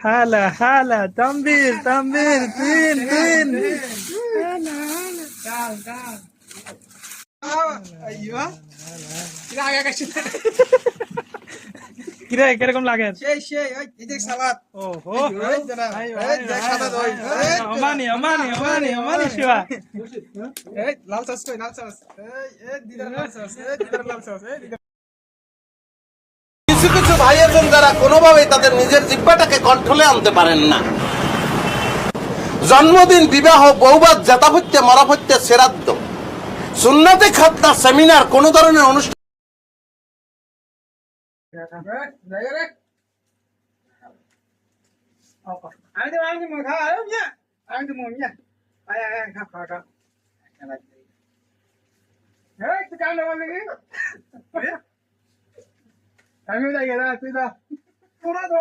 هلا هلا تنبير تنبير تين تين هلا ايوه কিরা আগে কাছে কিরে কিরকম লাগে সেই এই দেখ সালাদ ওহো এই জনা এই দেখ সাদা দই অমানি অমানি অমানি অমানি শিবা এই লাল সস কই লাল সস এই দিদার লাল সস এই দিদার লাল সস এই কিছু কিছু ভাই আছেন যারা কোনোভাবেই তাদের নিজের জিহ্বাটাকে কন্ট্রোলে আনতে পারেন না। জন্মদিন, বিবাহ, বৌবাদ, জাতাপত্য, মরাপত্য, শ্রাদ্ধ, সুন্নাতে খাতনা, সেমিনার, কোন ধরনের অনুষ্ঠান আমি তো খা মিয়া আমি তো মিয়া আয় আয় খা খা খা এই তুই কাল বল নাকি আমি যাই গেলা তুই দা পুরা দো